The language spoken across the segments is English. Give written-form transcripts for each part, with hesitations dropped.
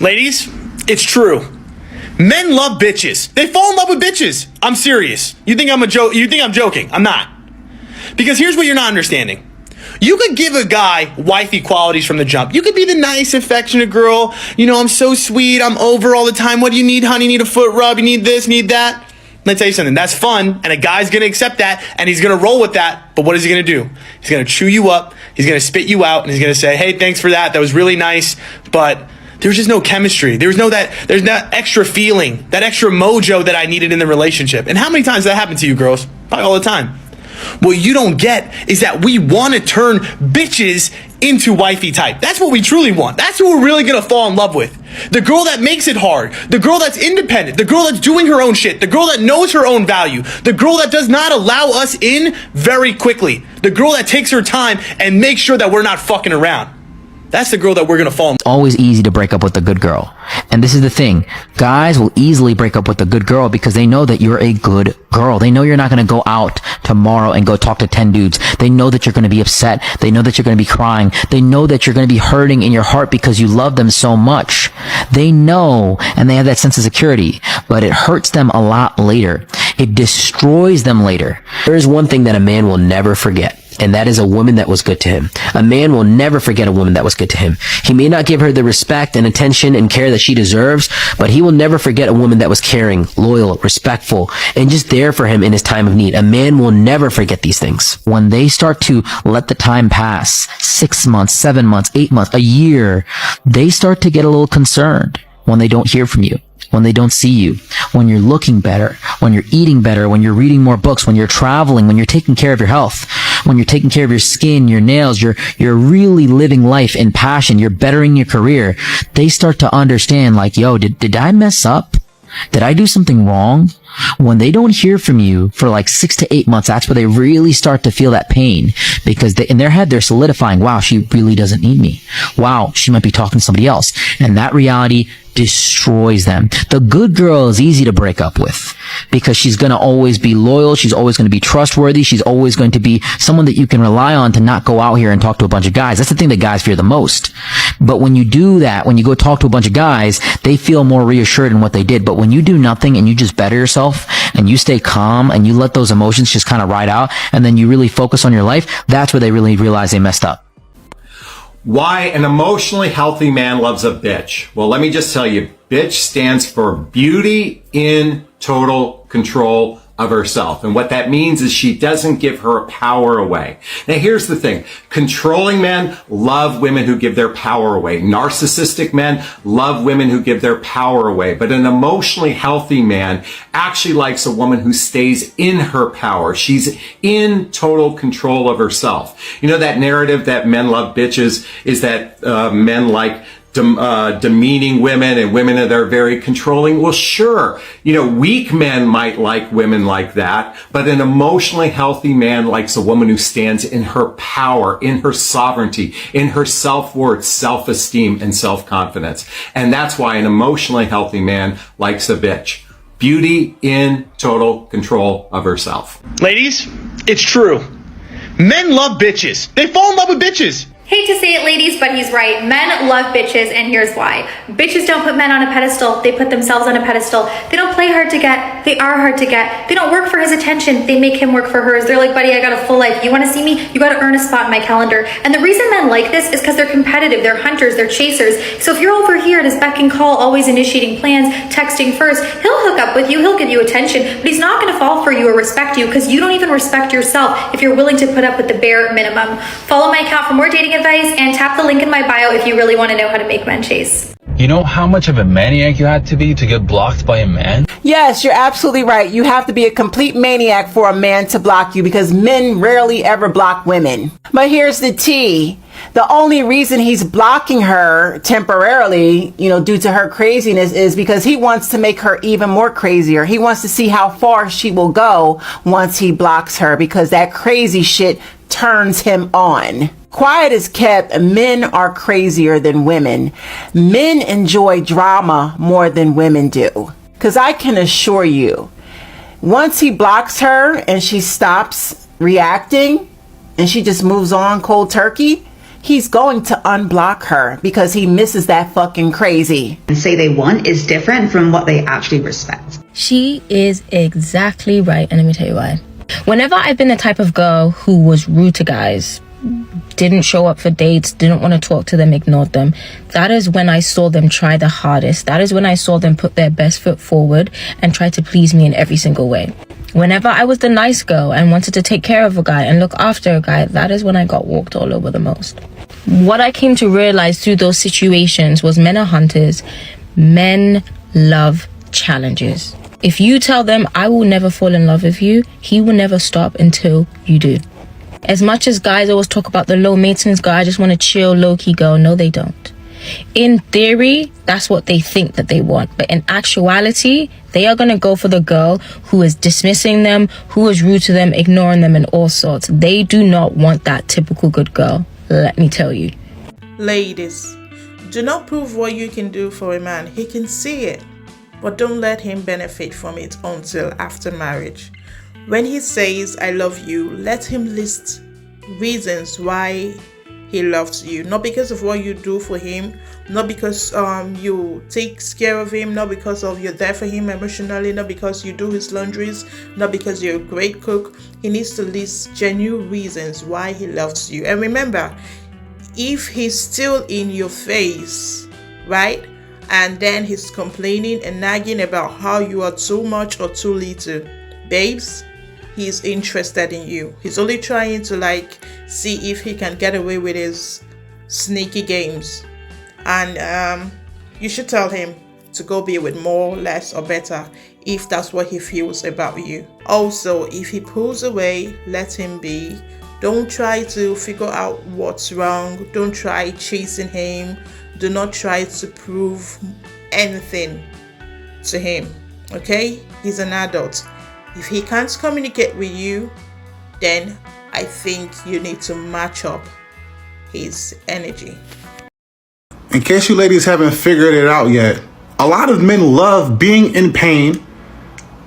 Ladies, it's true. Men love bitches. They fall in love with bitches. I'm serious. You think I'm joking? I'm not. Because here's what you're not understanding. You could give a guy wifey qualities from the jump. You could be the nice, affectionate girl. You know, I'm so sweet. I'm over all the time. What do you need, honey? You need a foot rub? You need this, need that? Let me tell you something. That's fun. And a guy's going to accept that. And he's going to roll with that. But what is he going to do? He's going to chew you up. He's going to spit you out. And he's going to say, hey, thanks for that. That was really nice. But there's just no chemistry. There's that extra feeling, that extra mojo that I needed in the relationship. And how many times does that happen to you, girls? Probably all the time. What you don't get is that we want to turn bitches into wifey type. That's what we truly want. That's who we're really going to fall in love with. The girl that makes it hard. The girl that's independent. The girl that's doing her own shit. The girl that knows her own value. The girl that does not allow us in very quickly. The girl that takes her time and makes sure that we're not fucking around. That's the girl that we're going to fall in. It's always easy to break up with a good girl. And this is the thing. Guys will easily break up with a good girl because they know that you're a good girl. They know you're not going to go out tomorrow and go talk to 10 dudes. They know that you're going to be upset. They know that you're going to be crying. They know that you're going to be hurting in your heart because you love them so much. They know, and they have that sense of security, but it hurts them a lot later. It destroys them later. There is one thing that a man will never forget. And that is a woman that was good to him. A man will never forget a woman that was good to him. He may not give her the respect and attention and care that she deserves, but he will never forget a woman that was caring, loyal, respectful, and just there for him in his time of need. A man will never forget these things. When they start to let the time pass, 6 months, 7 months, 8 months, a year, they start to get a little concerned when they don't hear from you, when they don't see you, when you're looking better, when you're eating better, when you're reading more books, when you're traveling, when you're taking care of your health, when you're taking care of your skin, your nails, you're really living life in passion, you're bettering your career. They start to understand like, yo, did I mess up? Did I do something wrong? When they don't hear from you for like 6 to 8 months, that's where they really start to feel that pain because in their head, they're solidifying, wow, she really doesn't need me. Wow, she might be talking to somebody else. And that reality destroys them. The good girl is easy to break up with because she's going to always be loyal. She's always going to be trustworthy. She's always going to be someone that you can rely on to not go out here and talk to a bunch of guys. That's the thing that guys fear the most. But when you do that, when you go talk to a bunch of guys, they feel more reassured in what they did. But when you do nothing and you just better yourself and you stay calm and you let those emotions just kind of ride out and then you really focus on your life, that's where they really realize they messed up. Why an emotionally healthy man loves a bitch? Well, let me just tell you, bitch stands for beauty in total control of herself. And what that means is she doesn't give her power away. Now, here's the thing. Controlling men love women who give their power away. Narcissistic men love women who give their power away. But an emotionally healthy man actually likes a woman who stays in her power. She's in total control of herself. You know, that narrative that men love bitches is that men like demeaning women and women that are very controlling. Well, sure, you know, weak men might like women like that, but an emotionally healthy man likes a woman who stands in her power, in her sovereignty, in her self-worth, self-esteem, and self-confidence. And that's why an emotionally healthy man likes a bitch. Beauty in total control of herself. Ladies, it's true. Men love bitches. They fall in love with bitches. Hate to say it, ladies, but he's right. Men love bitches, and here's why. Bitches don't put men on a pedestal. They put themselves on a pedestal. They don't play hard to get. They are hard to get. They don't work for his attention. They make him work for hers. They're like, buddy, I got a full life. You want to see me? You got to earn a spot in my calendar. And the reason men like this is because they're competitive. They're hunters. They're chasers. So if you're over here at his beck and call, always initiating plans, texting first, he'll hook up with you. He'll give you attention, but he's not going to fall for you or respect you because you don't even respect yourself if you're willing to put up with the bare minimum. Follow my account for more dating advice and tap the link in my bio if you really want to know how to make men chase. You know how much of a maniac you had to be to get blocked by a man? Yes, you're absolutely right. You have to be a complete maniac for a man to block you because men rarely ever block women. But here's the tea. The only reason he's blocking her temporarily, due to her craziness is because he wants to make her even more crazier. He wants to see how far she will go once he blocks her because that crazy shit turns him on. Quiet as kept, men are crazier than women. Men enjoy drama more than women do. Because I can assure you, once he blocks her and she stops reacting and she just moves on cold turkey, he's going to unblock her because he misses that fucking crazy. And say they want is different from what they actually respect. She is exactly right, and let me tell you why. Whenever I've been the type of girl who was rude to guys, didn't show up for dates, didn't want to talk to them, ignored them, that is when I saw them try the hardest. That is when I saw them put their best foot forward and try to please me in every single way. Whenever I was the nice girl and wanted to take care of a guy and look after a guy, that is when I got walked all over the most. What I came to realize through those situations was men are hunters. Men love challenges. If you tell them, I will never fall in love with you, he will never stop until you do. As much as guys always talk about the low maintenance girl, I just want to chill, low-key girl. No, they don't. In theory, that's what they think that they want. But in actuality, they are going to go for the girl who is dismissing them, who is rude to them, ignoring them, and all sorts. They do not want that typical good girl. Let me tell you. Ladies, do not prove what you can do for a man. He can see it. But don't let him benefit from it until after marriage. When he says, I love you, let him list reasons why he loves you. Not because of what you do for him, not because you take care of him, not because of you're there for him emotionally, not because you do his laundries, not because you're a great cook. He needs to list genuine reasons why he loves you. And remember, if he's still in your face, right? And then he's complaining and nagging about how you are too much or too little. Babes, he's interested in you. He's only trying to see if he can get away with his sneaky games. And you should tell him to go be with more, less, or better if that's what he feels about you. Also, if he pulls away, let him be. Don't try to figure out what's wrong. Don't try chasing him. Do not try to prove anything to him, okay? He's an adult. If he can't communicate with you, then I think you need to match up his energy. In case you ladies haven't figured it out yet, a lot of men love being in pain,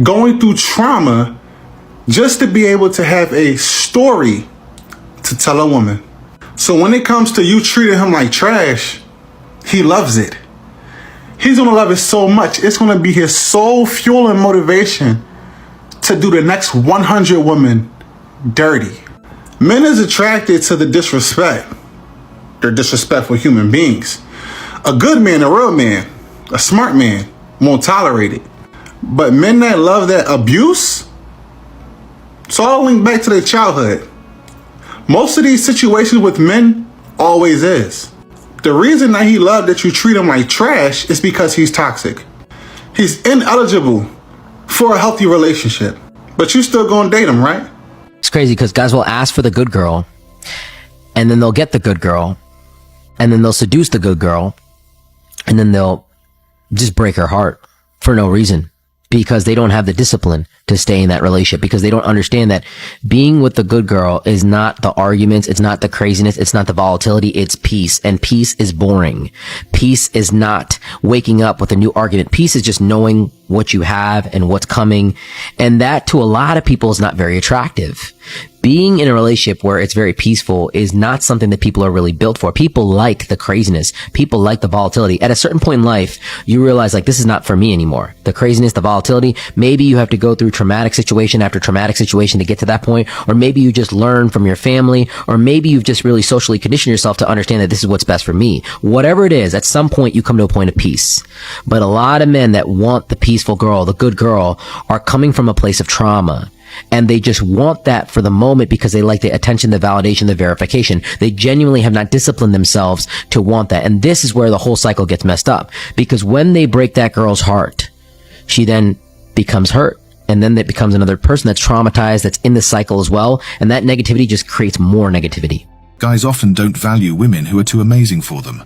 going through trauma, just to be able to have a story to tell a woman. So when it comes to you treating him like trash, he loves it. He's gonna love it so much. It's gonna be his sole fuel and motivation to do the next 100 women dirty. Men is attracted to the disrespect. They're disrespectful human beings. A good man, a real man, a smart man won't tolerate it. But men that love that abuse, it's all linked back to their childhood. Most of these situations with men always is. The reason that he loved that you treat him like trash is because he's toxic. He's ineligible for a healthy relationship. But you still gonna date him, right? It's crazy because guys will ask for the good girl, and then they'll get the good girl, and then they'll seduce the good girl, and then they'll just break her heart for no reason because they don't have the discipline to stay in that relationship, because they don't understand that being with the good girl is not the arguments, it's not the craziness, it's not the volatility, it's peace. And peace is boring. Peace is not waking up with a new argument. Peace is just knowing what you have and what's coming. And that to a lot of people is not very attractive. Being in a relationship where it's very peaceful is not something that people are really built for. People like the craziness. People like the volatility. At a certain point in life, you realize this is not for me anymore. The craziness, the volatility, maybe you have to go through traumatic situation after traumatic situation to get to that point, or maybe you just learn from your family, or maybe you've just really socially conditioned yourself to understand that this is what's best for me. Whatever it is, at some point you come to a point of peace. But a lot of men that want the peaceful girl, the good girl, are coming from a place of trauma. And they just want that for the moment because they like the attention, the validation, the verification. They genuinely have not disciplined themselves to want that. And this is where the whole cycle gets messed up. Because when they break that girl's heart, she then becomes hurt. And then it becomes another person that's traumatized, that's in the cycle as well. And that negativity just creates more negativity. Guys often don't value women who are too amazing for them.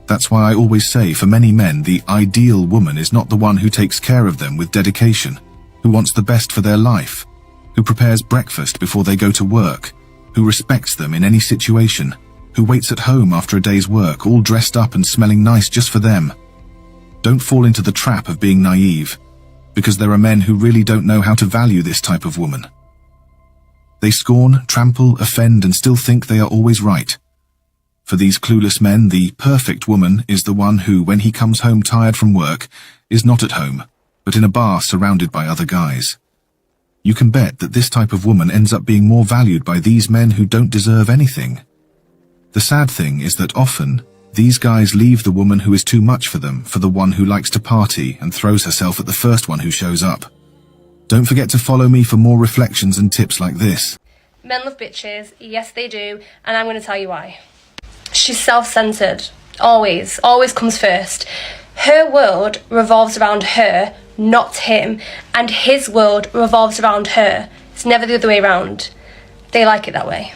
That's why I always say, for many men, the ideal woman is not the one who takes care of them with dedication, who wants the best for their life, who prepares breakfast before they go to work, who respects them in any situation, who waits at home after a day's work, all dressed up and smelling nice just for them. Don't fall into the trap of being naive, because there are men who really don't know how to value this type of woman. They scorn, trample, offend, and still think they are always right. For these clueless men, the perfect woman is the one who, when he comes home tired from work, is not at home, but in a bar surrounded by other guys. You can bet that this type of woman ends up being more valued by these men who don't deserve anything. The sad thing is that often, these guys leave the woman who is too much for them for the one who likes to party and throws herself at the first one who shows up. Don't forget to follow me for more reflections and tips like this. Men love bitches, yes they do, and I'm going to tell you why. She's self-centered, always comes first. Her world revolves around her, not him, and his world revolves around her. It's never the other way around. They like it that way.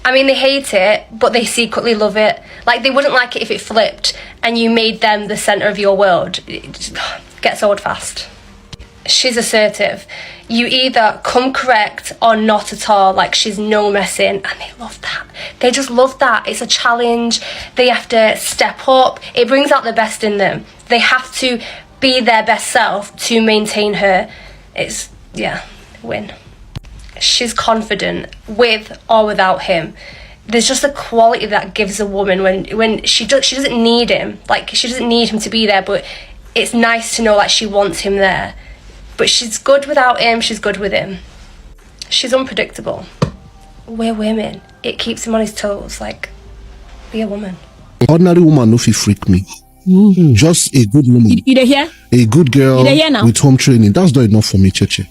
I mean, they hate it, but they secretly love it. Like, they wouldn't like it if it flipped and you made them the centre of your world. It gets old fast. She's assertive. You either come correct or not at all. Like, she's no messing, and they love that. They just love that. It's a challenge. They have to step up. It brings out the best in them. They have to be their best self to maintain her. It's, yeah, win. She's confident with or without him. There's just a quality that gives a woman when she doesn't need him. Like, she doesn't need him to be there, but it's nice to know that she wants him there. But she's good without him, she's good with him. She's unpredictable. We're women. It keeps him on his toes. Like, be a woman. Ordinary woman no fit freak me. Just a good woman. You dey hear? A good girl with home training. That's not enough for me, Cheche.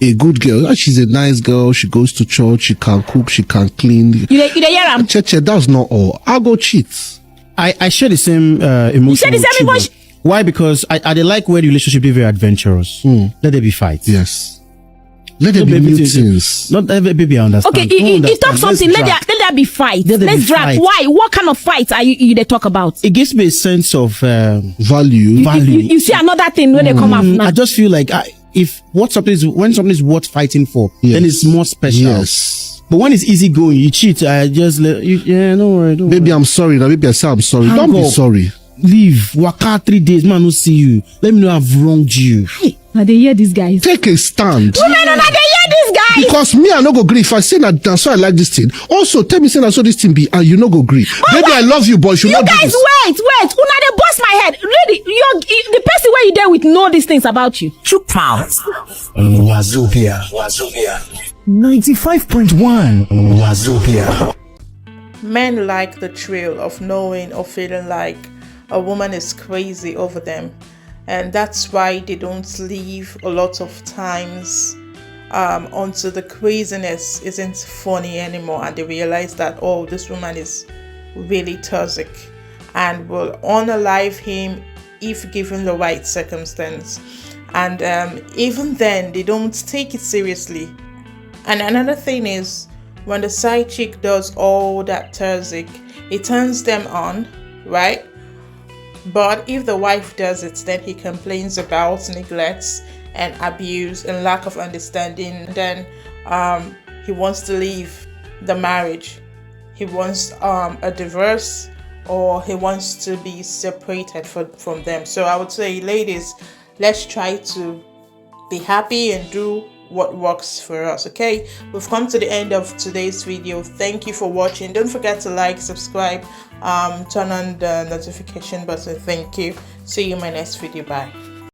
A good girl. She's a nice girl. She goes to church. She can cook. She can clean. You dey hear am? Cheche, that's not all. I'll go cheat. I share the same emotion. You share the same emotion? Why? Because I dey like where the relationship is very adventurous. Let there be fights. Yes. Let there be new things. Not every baby I understand. Okay, you talk something. Let there be fight. Let's drag. Why? What kind of fight are you they talk about? It gives me a sense of value. You see another thing when they come out now. I just feel like when something is worth fighting for, then it's more special. Yes. But when it's easy going, you cheat. I just let you. Yeah, no worry. Baby, I'm sorry. Now, baby, I say I'm sorry. Don't be sorry. Leave. Waka 3 days, man, no see you. Let me know I've wronged you. Now they hear these guys. Take a stand. No, they hear these guys. Because me, I no go agree. If I say that, so I like this thing. Also, tell me say that so this thing be, and you no go agree. Baby, I love you, boy. You guys, wait. Una they bust my head. Really, the person where you there with know these things about you. Chook pounds. Wazobia. 95.1 Wazobia. Men like the thrill of knowing or feeling like a woman is crazy over them, and that's why they don't leave a lot of times until the craziness isn't funny anymore and they realize that, oh, this woman is really toxic, and will unalive him if given the right circumstance. And even then they don't take it seriously. And another thing is, when the side chick does all that toxic, it turns them on, right? But if the wife does it, then he complains about neglects and abuse and lack of understanding. Then he wants to leave the marriage. He wants a divorce, or he wants to be separated from them. So I would say, ladies, let's try to be happy and do what works for us. Okay, we've come to the end of today's video. Thank you for watching. Don't forget to like, subscribe, turn on the notification button. Thank you. See you in my next video. Bye.